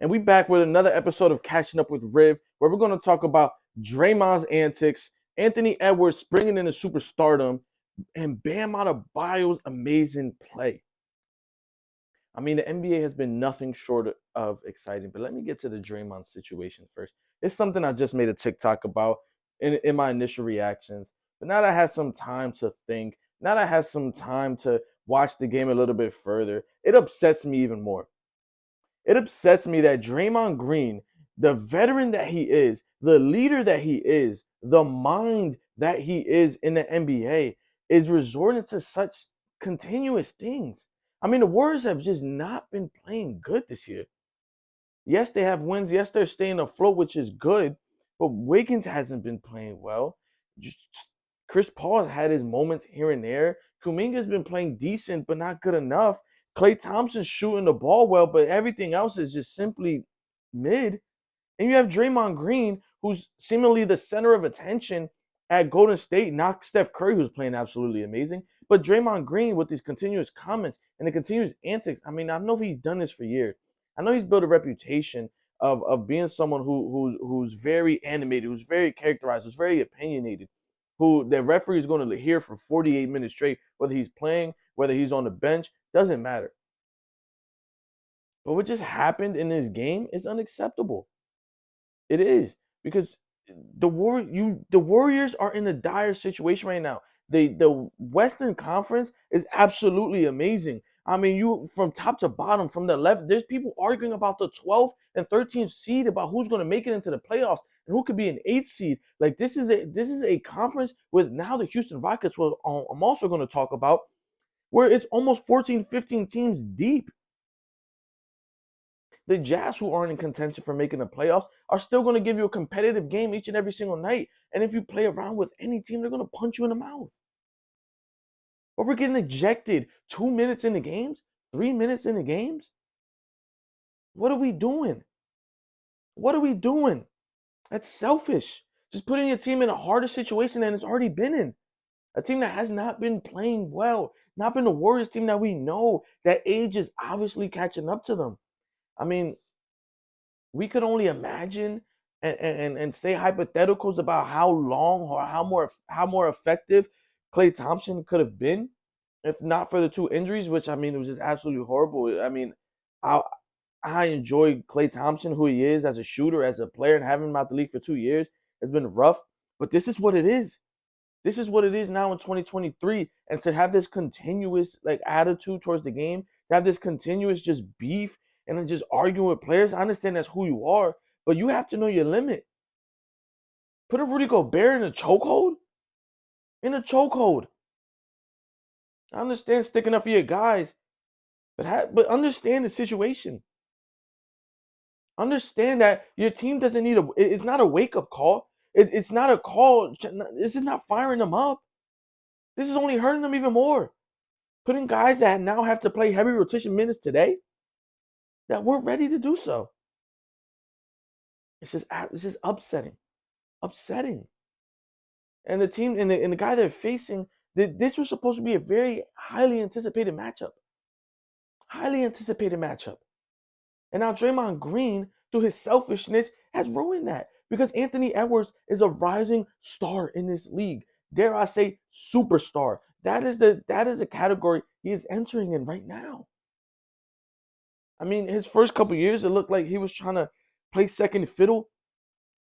and we back with another episode of Catching Up with Riv, where we're going to talk about Draymond's antics, Anthony Edwards springing into superstardom, and Bam Adebayo's amazing play. I mean, the NBA has been nothing short of exciting, but let me get to the Draymond situation first. It's something I just made a TikTok about in my initial reactions, but now that I had some time to think, now that I had some time to watch the game a little bit further, it upsets me even more. It upsets me that Draymond Green, the veteran that he is, the leader that he is, the mind that he is in the NBA, is resorting to such continuous things. I mean, the Warriors have just not been playing good this year. Yes, they have wins. Yes, they're staying afloat, which is good. But Wiggins hasn't been playing well. Just, Chris Paul has had his moments here and there. Kuminga's been playing decent, but not good enough. Klay Thompson's shooting the ball well, but everything else is just simply mid. And you have Draymond Green, who's seemingly the center of attention at Golden State, not Steph Curry, who's playing absolutely amazing, but Draymond Green with these continuous comments and the continuous antics. I mean, I know he's done this for years. I know he's built a reputation of being someone who's very animated, who's very characterized, who's very opinionated, who the referee is going to hear for 48 minutes straight, whether he's playing, whether he's on the bench, doesn't matter. But what just happened in this game is unacceptable. It is because the Warriors are in a dire situation right now. The Western Conference is absolutely amazing. I mean, you from top to bottom, from the 11th, there's people arguing about the 12th and 13th seed about who's going to make it into the playoffs and who could be an 8th seed. Like this is a conference with now the Houston Rockets, what I'm also going to talk about, where it's almost 14, 15 teams deep. The Jazz, who aren't in contention for making the playoffs, are still going to give you a competitive game each and every single night. And if you play around with any team, they're going to punch you in the mouth. But we're getting ejected 2 minutes in the games, 3 minutes in the games. What are we doing? What are we doing? That's selfish. Just putting your team in a harder situation than it's already been in. A team that has not been playing well, not been the Warriors team that we know, that age is obviously catching up to them. I mean, we could only imagine and say hypotheticals about how long or how more effective Klay Thompson could have been if not for the two injuries, which I mean it was just absolutely horrible. I mean, I I enjoy Klay Thompson, who he is as a shooter, as a player, and having him out the league for 2 years has been rough. But this is what it is. This is what it is now in 2023. And to have this continuous like attitude towards the game, to have this continuous just beef and then just arguing with players, I understand that's who you are, but you have to know your limit. Put a Rudy Gobert in a chokehold? In a chokehold. I understand sticking up for your guys, but understand the situation. Understand that your team doesn't need it's not a wake-up call. It's not a call. This is not firing them up. This is only hurting them even more. Putting guys that now have to play heavy rotation minutes today that weren't ready to do so. It's just upsetting. And the team and the guy they're facing, this was supposed to be a very highly anticipated matchup. Highly anticipated matchup. And now Draymond Green, through his selfishness, has ruined that because Anthony Edwards is a rising star in this league. Dare I say, superstar. That is the category he is entering in right now. I mean, his first couple years, it looked like he was trying to play second fiddle,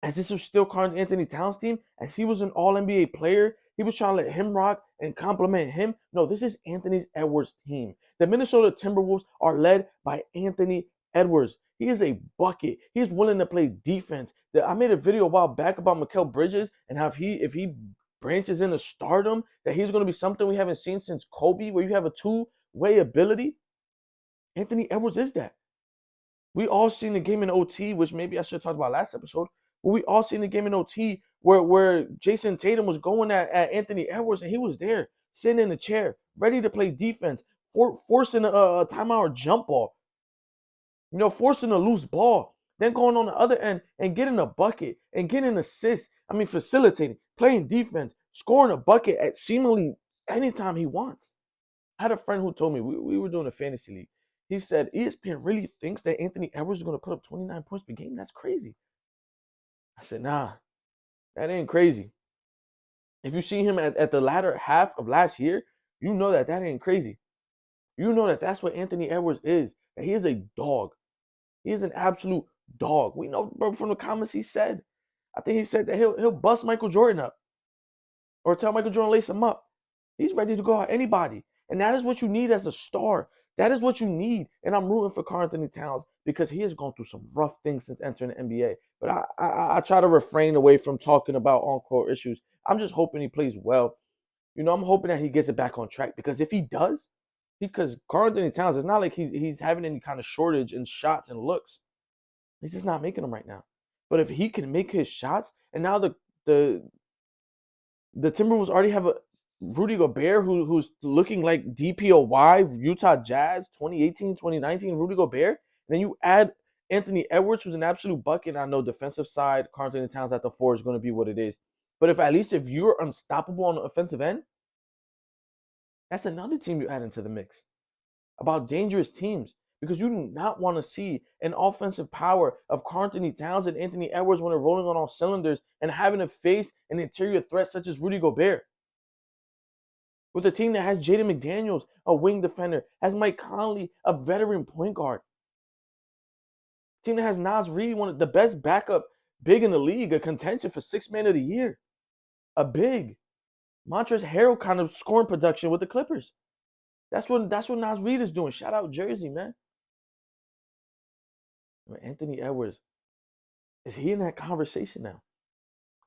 as this was still Karl Anthony Towns' team, as he was an All NBA player. He was trying to let him rock and compliment him. No, this is Anthony Edwards' team. The Minnesota Timberwolves are led by Anthony Edwards. He is a bucket. He's willing to play defense. I made a video a while back about Mikal Bridges and how if he branches into stardom, that he's going to be something we haven't seen since Kobe, where you have a two-way ability. Anthony Edwards is that. We all seen the game in OT, which maybe I should have talked about last episode. But we all seen the game in OT where Jason Tatum was going at Anthony Edwards, and he was there, sitting in the chair, ready to play defense, forcing a timeout or jump ball, forcing a loose ball, then going on the other end and getting a bucket and getting an assist. I mean, facilitating, playing defense, scoring a bucket at seemingly anytime he wants. I had a friend who told me we were doing a fantasy league, He said ESPN really thinks that Anthony Edwards is going to put up 29 points per game. That's crazy. I said, nah, that ain't crazy. If you see him at the latter half of last year, you know that ain't crazy. You know that that's what Anthony Edwards is. That he is a dog. He is an absolute dog. We know, bro, from the comments he said. I think he said that he'll bust Michael Jordan up or tell Michael Jordan lace him up. He's ready to go at anybody. And that is what you need as a star. That is what you need. And I'm rooting for Karl-Anthony Towns because he has gone through some rough things since entering the NBA. But I try to refrain away from talking about on-court issues. I'm just hoping he plays well. You know, I'm hoping that he gets it back on track because if he does, because Karl-Anthony Towns, it's not like he's having any kind of shortage in shots and looks. He's just not making them right now. But if he can make his shots, and now the Timberwolves already have a Rudy Gobert who's looking like DPOY, Utah Jazz, 2018, 2019, Rudy Gobert. And then you add Anthony Edwards, who's an absolute bucket. And I know defensive side, Karl-Anthony Towns at the 4 is going to be what it is. But if you're unstoppable on the offensive end, that's another team you add into the mix. About dangerous teams. Because you do not want to see an offensive power of Karl-Anthony Towns and Anthony Edwards when they're rolling on all cylinders and having to face an interior threat such as Rudy Gobert. With a team that has Jaden McDaniels, a wing defender, has Mike Conley, a veteran point guard. A team that has Naz Reid, one of the best backup big in the league, a contention for 6th man of the year. A big. Montrezl Harrell kind of scoring production with the Clippers. That's what Naz Reid is doing. Shout out Jersey, man. Anthony Edwards, is he in that conversation now?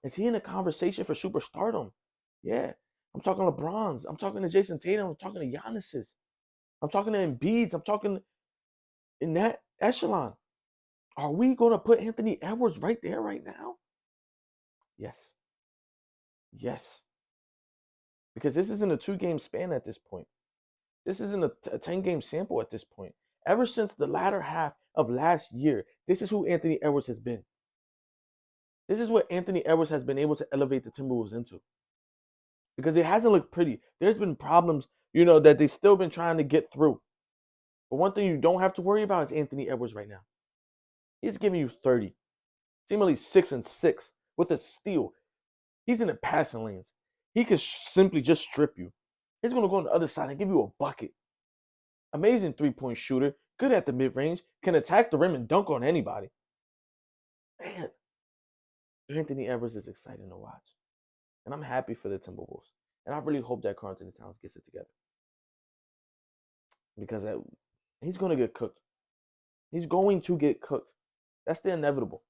Is he in a conversation for superstardom? Yeah. I'm talking LeBrons. I'm talking to Jason Tatum. I'm talking to Giannis's. I'm talking to Embiid's. I'm talking in that echelon. Are we going to put Anthony Edwards right there right now? Yes. Yes. Because this isn't a 2-game span at this point. This isn't a 10-game sample at this point. Ever since the latter half of last year, this is who Anthony Edwards has been. This is what Anthony Edwards has been able to elevate the Timberwolves into. Because it hasn't looked pretty. There's been problems, that they've still been trying to get through. But one thing you don't have to worry about is Anthony Edwards right now. He's giving you 30. Seemingly 6 and 6 with a steal. He's in the passing lanes. He could simply just strip you. He's going to go on the other side and give you a bucket. Amazing 3-point shooter. Good at the mid-range. Can attack the rim and dunk on anybody. Man, Anthony Edwards is exciting to watch. And I'm happy for the Timberwolves. And I really hope that Karl-Anthony Towns gets it together. Because he's going to get cooked. He's going to get cooked. That's the inevitable.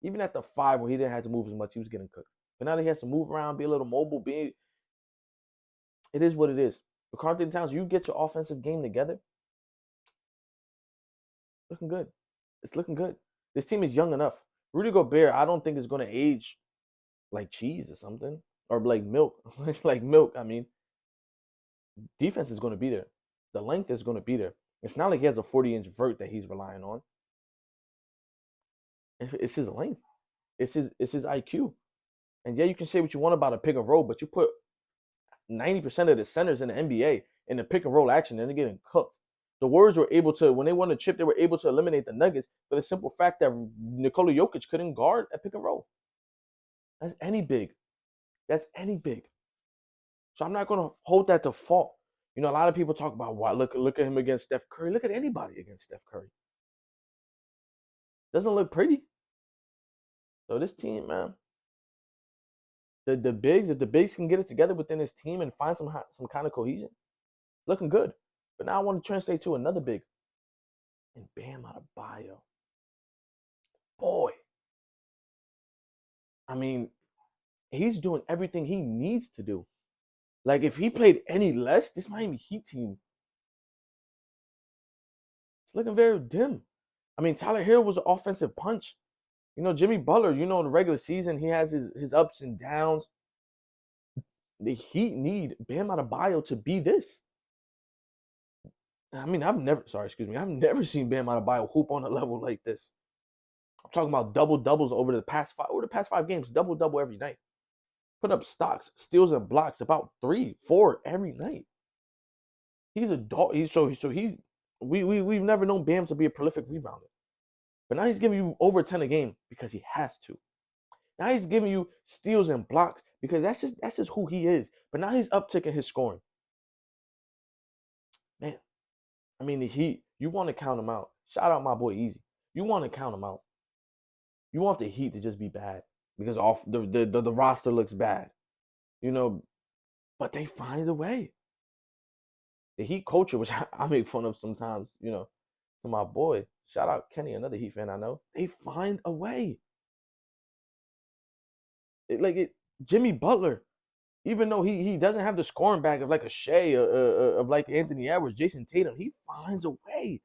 Even at the 5 where he didn't have to move as much, he was getting cooked. But now that he has to move around, be a little mobile, it is what it is. But Karl-Anthony Towns, you get your offensive game together, looking good. It's looking good. This team is young enough. Rudy Gobert, I don't think is going to age like cheese or something. Or like milk. Like milk, I mean. Defense is going to be there. The length is going to be there. It's not like he has a 40-inch vert that he's relying on. It's his length. It's his IQ. And yeah, you can say what you want about a pick and roll, but you put 90% of the centers in the NBA in the pick and roll action, and they're getting cooked. The Warriors were able to, when they won the chip, they were able to eliminate the Nuggets for the simple fact that Nikola Jokic couldn't guard a pick and roll. That's any big. That's any big. So I'm not going to hold that to fault. A lot of people talk about, why look at him against Steph Curry. Look at anybody against Steph Curry. Doesn't look pretty. So this team, man, if the bigs can get it together within this team and find some kind of cohesion, looking good. But now I want to translate to another big. And Bam Adebayo. Boy. I mean, he's doing everything he needs to do. Like, if he played any less, this Miami Heat team, it's looking very dim. I mean, Tyler Hero was an offensive punch. Jimmy Butler, in the regular season, he has his ups and downs. The Heat need Bam Adebayo to be this. I mean, I've never seen Bam Adebayo hoop on a level like this. I'm talking about double-doubles over the past 5 games, double-double every night. Put up stocks, steals, and blocks about 3, 4 every night. He's a dog. He's We've never known Bam to be a prolific rebounder. But now he's giving you over 10 a game because he has to. Now he's giving you steals and blocks because that's just who he is. But now he's upticking his scoring. Man, I mean the Heat, you want to count him out. Shout out my boy Easy. You want to count him out. You want the Heat to just be bad because off the roster looks bad. You know, but they find a way. The Heat culture, which I make fun of sometimes, to my boy. Shout out Kenny, another Heat fan I know. They find a way. Jimmy Butler, even though he doesn't have the scoring back of like a Shea, of like Anthony Edwards, Jason Tatum, he finds a way.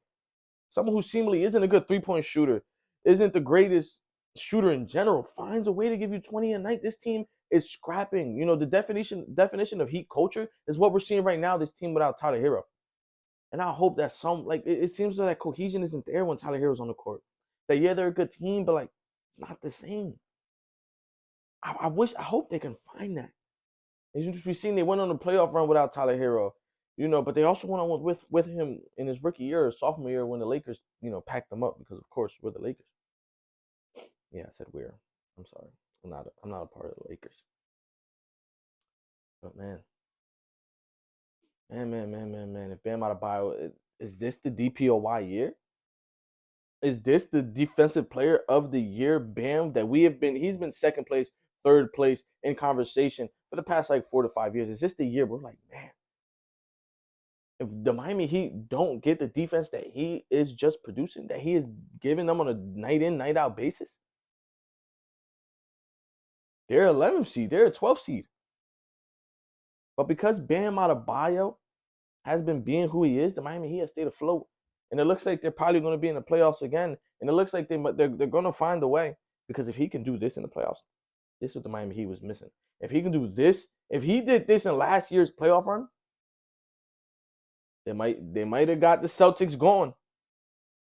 Someone who seemingly isn't a good 3-point shooter, isn't the greatest shooter in general, finds a way to give you 20 a night. This team is scrapping. The definition of Heat culture is what we're seeing right now. This team without Tyler Hero, and I hope that it seems like cohesion isn't there when Tyler Hero's on the court. That they're a good team, but it's not the same. I hope they can find that. As we've seen, they went on a playoff run without Tyler Hero, but they also went on with him in his rookie year or sophomore year when the Lakers, packed them up because of course we're the Lakers. Yeah, I said we're. I'm sorry. I'm not a part of the Lakers. But man. If Bam Adebayo, is this the DPOY year? Is this the defensive player of the year, Bam, that he's been second place, third place in conversation for the past 4 to 5 years. Is this the year we're like, man, if the Miami Heat don't get the defense that he is just producing, that he is giving them on a night in, night out basis, they're 11th seed, they're a 12th seed. But because Bam Adebayo has been being who he is, the Miami Heat has stayed afloat. And it looks like they're probably going to be in the playoffs again. And it looks like they're going to find a way. Because if he can do this in the playoffs, this is what the Miami Heat was missing. If he can do this, if he did this in last year's playoff run, they might have got the Celtics gone.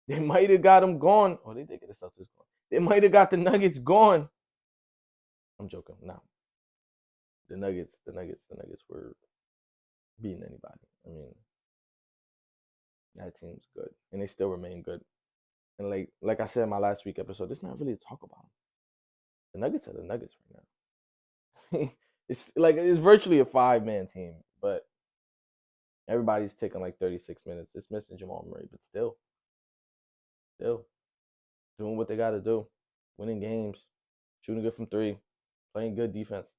They might have got them gone. Oh, they did get the Celtics gone. They might have got the Nuggets gone. I'm joking. No. The Nuggets were beating anybody. I mean, that team's good, and they still remain good. And like I said in my last week episode, it's not really to talk about them. The Nuggets are the Nuggets right now. it's virtually a 5-man team, but everybody's taking 36 minutes. It's missing Jamal Murray, but still doing what they got to do, winning games, shooting good from 3, playing good defense.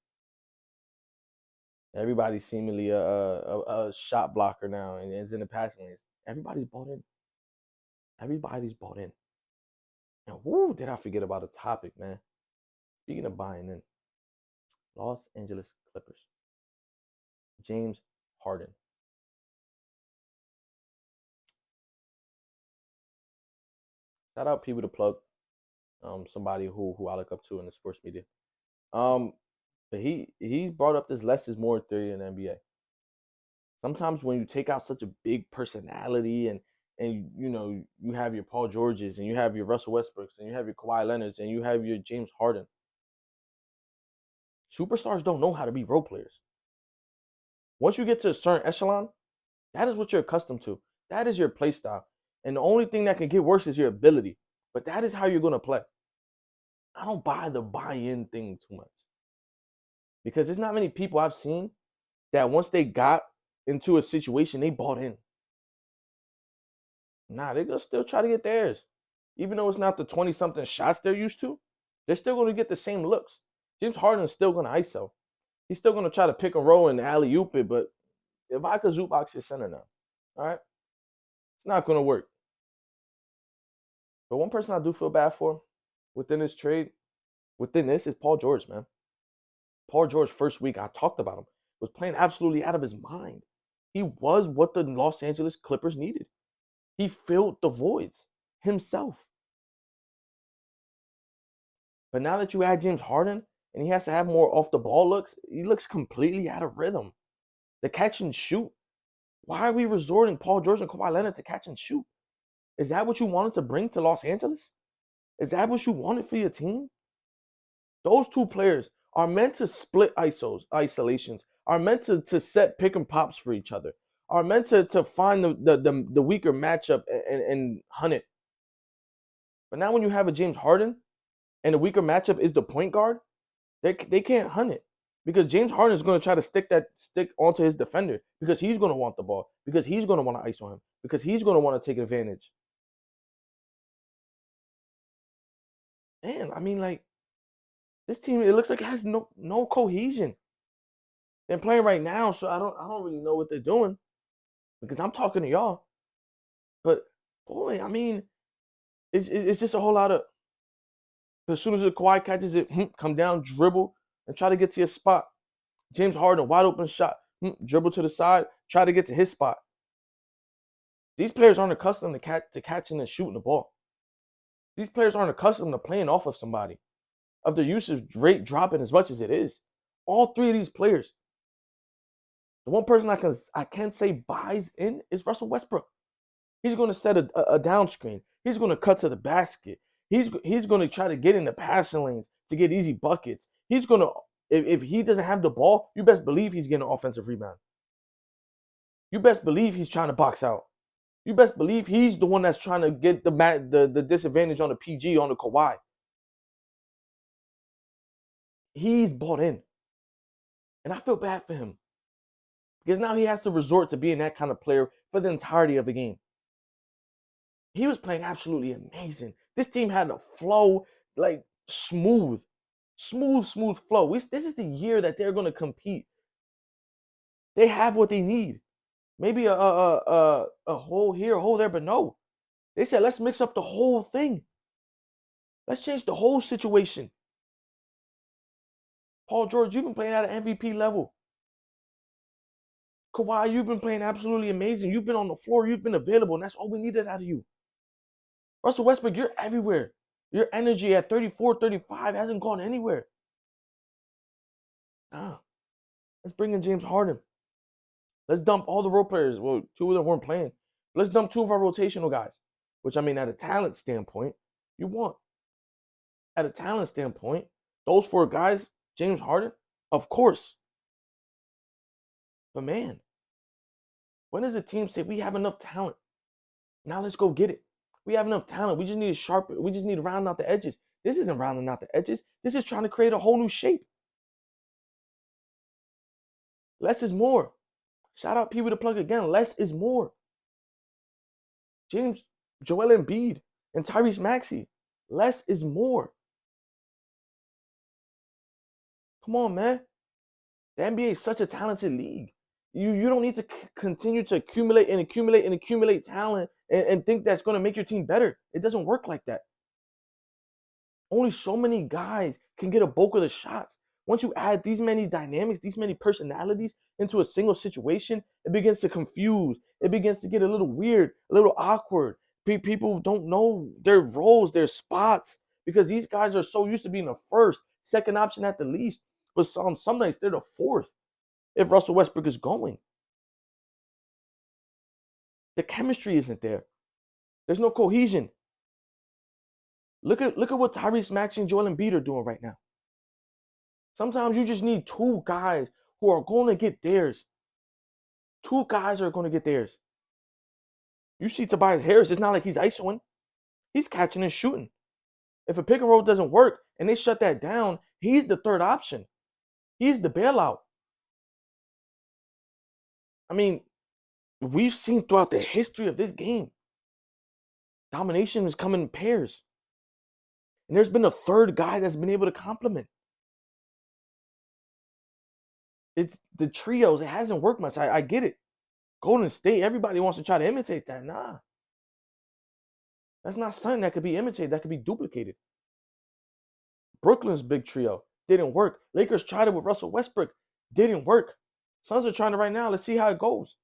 Everybody's seemingly a shot blocker now, and it's in the passing lanes. Everybody's bought in. And whoo, did I forget about a topic, man? Speaking of buying in, Los Angeles Clippers. James Harden. Shout out P with a plug. Somebody who I look up to in the sports media. But he's brought up this less is more theory in the NBA. Sometimes when you take out such a big personality and you have your Paul Georges and you have your Russell Westbrooks and you have your Kawhi Leonards and you have your James Harden, superstars don't know how to be role players. Once you get to a certain echelon, that is what you're accustomed to. That is your play style. And the only thing that can get worse is your ability. But that is how you're going to play. I don't buy the buy-in thing too much. Because there's not many people I've seen that once they got into a situation, they bought in. Nah, they're going to still try to get theirs. Even though it's not the 20-something shots they're used to, they're still going to get the same looks. James Harden's still going to ISO. He's still going to try to pick and roll and alley-oop it, but if I could Zubac your center now, all right? It's not going to work. But one person I do feel bad for within this trade, is Paul George, man. Paul George, first week I talked about him, was playing absolutely out of his mind. He was what the Los Angeles Clippers needed. He filled the voids himself. But now that you add James Harden and he has to have more off the ball looks, he looks completely out of rhythm. The catch and shoot. Why are we resorting Paul George and Kawhi Leonard to catch and shoot? Is that what you wanted to bring to Los Angeles? Is that what you wanted for your team? Those two players are meant to split isolations, are meant to set pick and pops for each other, are meant to find the weaker matchup and hunt it. But now when you have a James Harden and the weaker matchup is the point guard, they can't hunt it because James Harden is going to try to stick onto his defender because he's going to want the ball, because he's going to want to ice on him, because he's going to want to take advantage. Man, I mean, like, this team, it looks like it has no cohesion. They're playing right now, so I don't really know what they're doing because I'm talking to y'all. But boy, I mean, it's just a whole lot of, as soon as the Kawhi catches it, come down, dribble, and try to get to your spot. James Harden, wide open shot, dribble to the side, try to get to his spot. These players aren't accustomed to catching and shooting the ball. These players aren't accustomed to playing off of somebody, of the usage rate dropping as much as it is. All three of these players. The one person I can say buys in is Russell Westbrook. He's going to set a down screen. He's going to cut to the basket. He's going to try to get in the passing lanes to get easy buckets. He's going to, if he doesn't have the ball, you best believe he's getting an offensive rebound. You best believe he's trying to box out. You best believe he's the one that's trying to get the disadvantage on the PG, on the Kawhi. He's bought in. And I feel bad for him. Because now he has to resort to being that kind of player for the entirety of the game. He was playing absolutely amazing. This team had a flow, like smooth flow. This is the year that they're going to compete. They have what they need. Maybe a hole here, a hole there, but no. They said, let's mix up the whole thing. Let's change the whole situation. Paul George, you've been playing at an MVP level. Kawhi, you've been playing absolutely amazing. You've been on the floor. You've been available, and that's all we needed out of you. Russell Westbrook, you're everywhere. Your energy at 34, 35 hasn't gone anywhere. Let's bring in James Harden. Let's dump all the role players. Well, two of them weren't playing. Let's dump two of our rotational guys, which, I mean, at a talent standpoint, you want. At a talent standpoint, those four guys, James Harden, of course. But man, when does a team say we have enough talent? Now let's go get it. We have enough talent. We just need to sharpen. We just need to round out the edges. This isn't rounding out the edges. This is trying to create a whole new shape. Less is more. Shout out Pee Wee the Plug again. Less is more. James, Joel Embiid, and Tyrese Maxey. Less is more. Come on, man. The NBA is such a talented league. You don't need to continue to accumulate talent and think that's going to make your team better. It doesn't work like that. Only so many guys can get a bulk of the shots. Once you add these many dynamics, these many personalities into a single situation, it begins to confuse. It begins to get a little weird, a little awkward. People don't know their roles, their spots, because these guys are so used to being the first, second option at the least. But some nights they're the fourth if Russell Westbrook is going. The chemistry isn't there. There's no cohesion. Look at what Tyrese Maxey and Joel Embiid are doing right now. Sometimes you just need two guys who are going to get theirs. Two guys are going to get theirs. You see Tobias Harris, it's not like he's isoing. He's catching and shooting. If a pick and roll doesn't work and they shut that down, he's the third option. He's the bailout. I mean, we've seen throughout the history of this game, domination is coming in pairs. And there's been a third guy that's been able to complement. It's the trios. It hasn't worked much. I get it. Golden State, everybody wants to try to imitate that. Nah. That's not something that could be imitated. That could be duplicated. Brooklyn's big trio didn't work. Lakers tried it with Russell Westbrook. Didn't work. Suns are trying it right now. Let's see how it goes.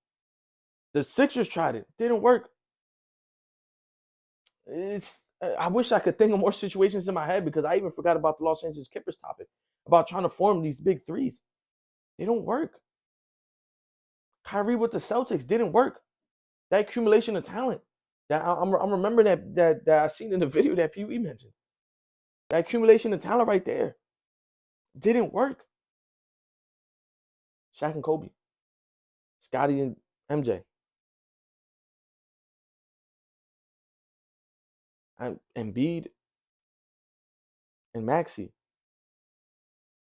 The Sixers tried it. Didn't work. I wish I could think of more situations in my head because I even forgot about the Los Angeles Clippers topic about trying to form these big threes. They don't work. Kyrie with the Celtics didn't work. That accumulation of talent. That I'm remembering that I seen in the video that Pee Wee mentioned. That accumulation of talent right there didn't work. Shaq and Kobe. Scottie and MJ and Embiid and Maxey.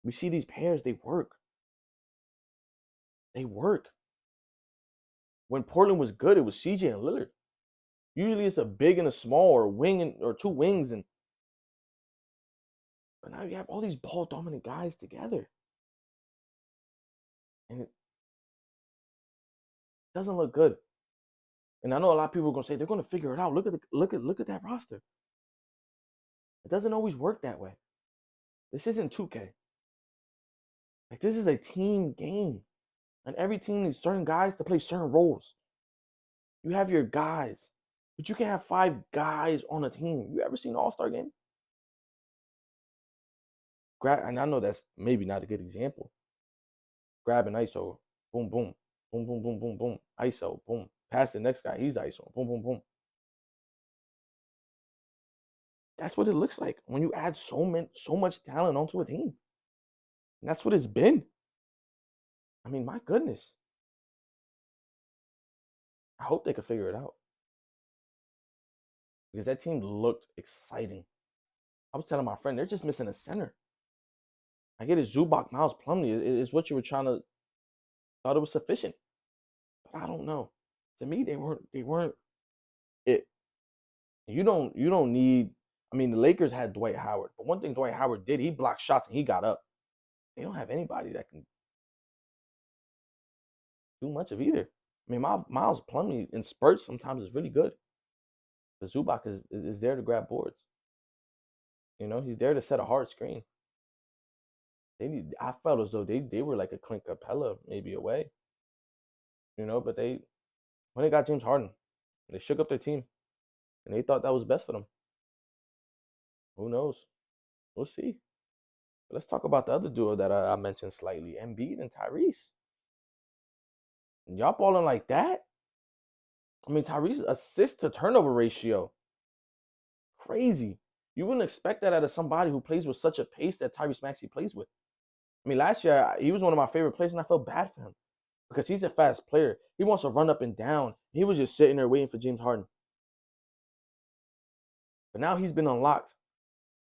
We see these pairs, they work. They work. When Portland was good, it was CJ and Lillard. Usually it's a big and a small or a wing or two wings, but now you have all these ball dominant guys together. And it doesn't look good. And I know a lot of people are gonna say they're gonna figure it out. Look at that roster. It doesn't always work that way. This isn't 2K. Like this is a team game. And every team needs certain guys to play certain roles. You have your guys, but you can have 5 guys on a team. You ever seen an All-Star game? And I know that's maybe not a good example. Grab an ISO, boom, boom, boom, boom, boom, boom, boom, ISO, boom. Pass the next guy, he's ISO, boom, boom, boom. That's what it looks like when you add so much talent onto a team. And that's what it's been. I mean, my goodness. I hope they can figure it out. Because that team looked exciting. I was telling my friend, they're just missing a center. I get it, Zubac, Miles Plumlee is what you were thought it was sufficient. But I don't know. To me, they weren't it. You don't need, I mean, the Lakers had Dwight Howard, but one thing Dwight Howard did, he blocked shots and he got up. They don't have anybody that can do much of either. I mean, Miles Plumlee in spurts sometimes is really good. But Zubac is there to grab boards. You know, he's there to set a hard screen. I felt as though they were like a Clint Capella maybe away. You know, but when they got James Harden, they shook up their team. And they thought that was best for them. Who knows? We'll see. But let's talk about the other duo that I mentioned slightly, Embiid and Tyrese. Y'all balling like that? I mean, Tyrese's assist to turnover ratio, crazy. You wouldn't expect that out of somebody who plays with such a pace that Tyrese Maxey plays with. I mean, last year, he was one of my favorite players, and I felt bad for him because he's a fast player. He wants to run up and down. He was just sitting there waiting for James Harden. But now he's been unlocked.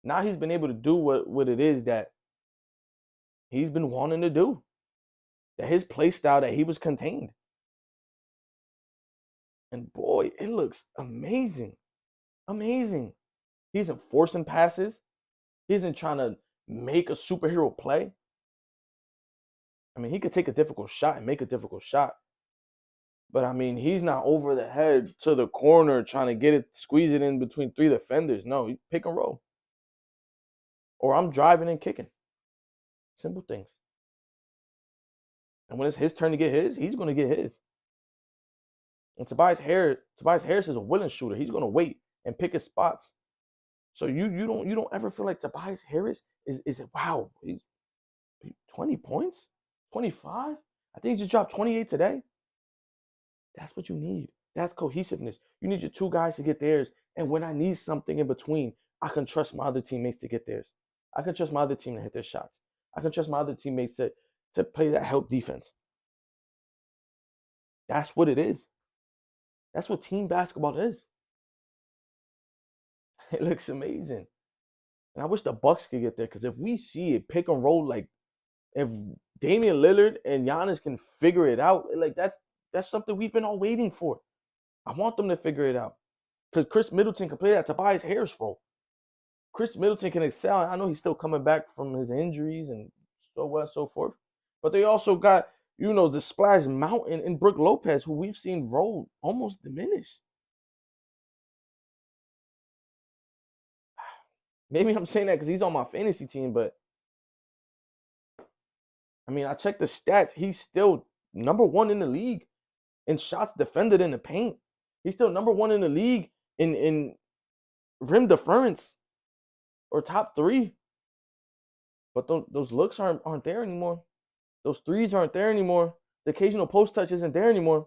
Now he's been able to do what it is that he's been wanting to do. That his play style, that he was contained. And boy, it looks amazing. Amazing. He isn't forcing passes. He isn't trying to make a superhero play. I mean, he could take a difficult shot and make a difficult shot. But I mean, he's not over the head to the corner trying to get it, squeeze it in between 3 defenders. No, he pick and roll. Or I'm driving and kicking. Simple things. And when it's his turn to get his, he's going to get his. And Tobias Harris is a willing shooter. He's going to wait and pick his spots. So you don't ever feel like Tobias Harris is wow, he's 20 points, 25. I think he just dropped 28 today. That's what you need. That's cohesiveness. You need your 2 guys to get theirs. And when I need something in between, I can trust my other teammates to get theirs. I can trust my other team to hit their shots. I can trust my other teammates to play that help defense. That's what it is. That's what team basketball is. It looks amazing. And I wish the Bucks could get there, because if we see it pick and roll, like if Damian Lillard and Giannis can figure it out, like that's something we've been all waiting for. I want them to figure it out, because Chris Middleton can play that Tobias Harris role. Chris Middleton can excel. I know he's still coming back from his injuries and so on and so forth. But they also got, the Splash Mountain and Brook Lopez, who we've seen role almost diminish. Maybe I'm saying that because he's on my fantasy team, but I mean, I checked the stats. He's still number 1 in the league in shots defended in the paint. He's still number 1 in the league in rim deference, or top 3. But those looks aren't there anymore. Those threes aren't there anymore. The occasional post touch isn't there anymore.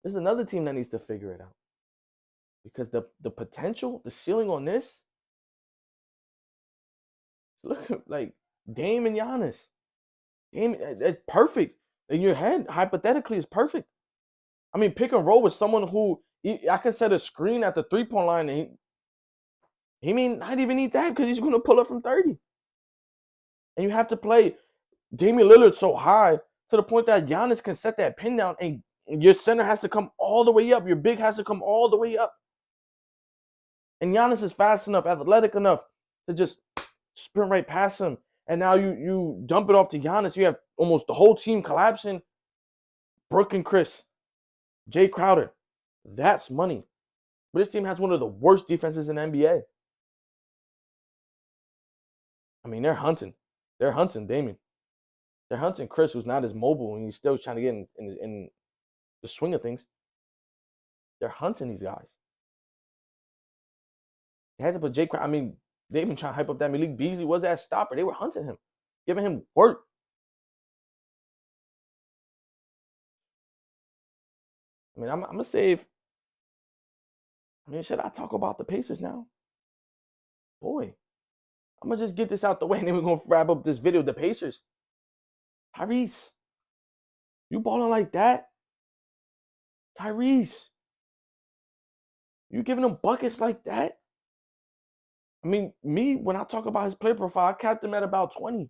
There's another team that needs to figure it out, because the potential, the ceiling on this, look like Dame and Giannis. Dame, that's perfect. In your head, hypothetically, is perfect. I mean, pick and roll with someone who I can set a screen at the 3-point line, and he may not even need that because he's going to pull up from 30. And you have to play Damian Lillard so high to the point that Giannis can set that pin down, and your center has to come all the way up. Your big has to come all the way up. And Giannis is fast enough, athletic enough to just sprint right past him. And now you dump it off to Giannis. You have almost the whole team collapsing. Brooke and Chris, Jay Crowder. That's money. But this team has one of the worst defenses in the NBA. I mean, they're hunting. They're hunting Damian. They're hunting Chris, who's not as mobile, and he's still trying to get in the swing of things. They're hunting these guys. They had to put Jay Crowder. I mean, they've been trying to hype up that Malik Beasley was that stopper. They were hunting him, giving him work. I mean, I'm gonna save. I mean, should I talk about the Pacers now? Boy, I'm gonna just get this out the way, and then we're gonna wrap up this video. The Pacers, Tyrese, you balling like that? Tyrese, you giving him buckets like that? I mean, when I talk about his play profile, I capped him at about 20,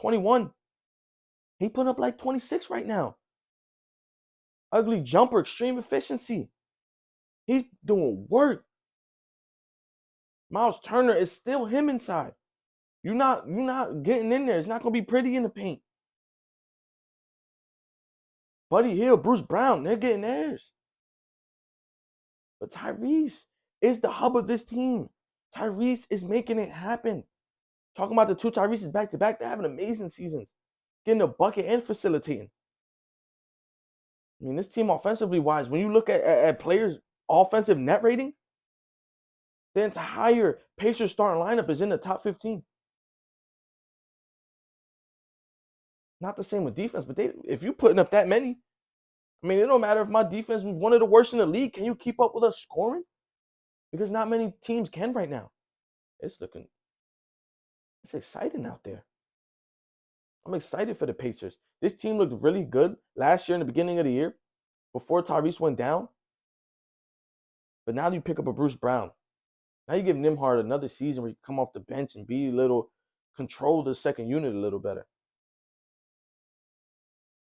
21. He putting up like 26 right now. Ugly jumper, extreme efficiency. He's doing work. Miles Turner is still him inside. You're not getting in there. It's not gonna be pretty in the paint. Buddy Hield, Bruce Brown, they're getting theirs. But Tyrese is the hub of this team. Tyrese is making it happen. Talking about the two Tyreses back to back, they're having amazing seasons. Getting a bucket and facilitating. I mean, this team offensively wise, when you look at players' offensive net rating, the entire Pacers starting lineup is in the top 15. Not the same with defense, but if you're putting up that many, I mean, it don't matter if my defense was one of the worst in the league. Can you keep up with us scoring? Because not many teams can right now. It's exciting out there. I'm excited for the Pacers. This team looked really good last year in the beginning of the year before Tyrese went down. But now you pick up a Bruce Brown. Now you give Nembhard another season where you come off the bench and be a little, control the second unit a little better.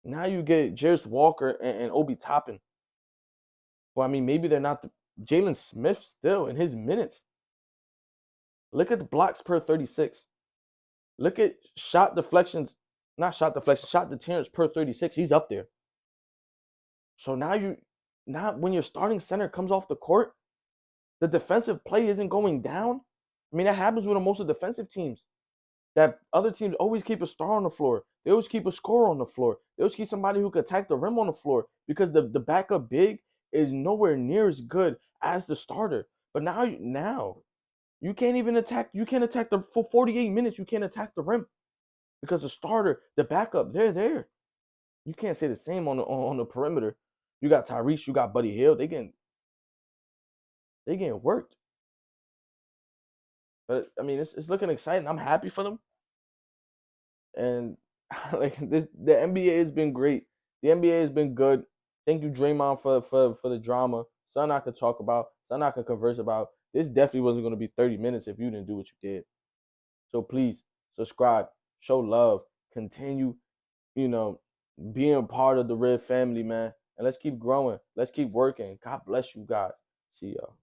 Now you get Jarris Walker and Obi Toppin. Well, I mean, maybe they're not Jalen Smith still in his minutes. Look at the blocks per 36. Look at shot deterrence per 36. He's up there. So now when your starting center comes off the court, the defensive play isn't going down. I mean, that happens with most of the defensive teams. That other teams always keep a star on the floor. They always keep a scorer on the floor. They always keep somebody who can attack the rim on the floor because the backup big is nowhere near as good as the starter. But now you can't even attack. You can't attack the for 48 minutes. You can't attack the rim because the starter, the backup, they're there. You can't say the same on the perimeter. You got Tyrese, you got Buddy Hield. They getting worked. But I mean, it's looking exciting. I'm happy for them. And like this, the NBA has been great. The NBA has been good. Thank you, Draymond, for the drama. Something I could talk about. Something I could converse about. This definitely wasn't going to be 30 minutes if you didn't do what you did. So please subscribe, show love, continue, being a part of the Red family, man. And let's keep growing. Let's keep working. God bless you guys. See y'all.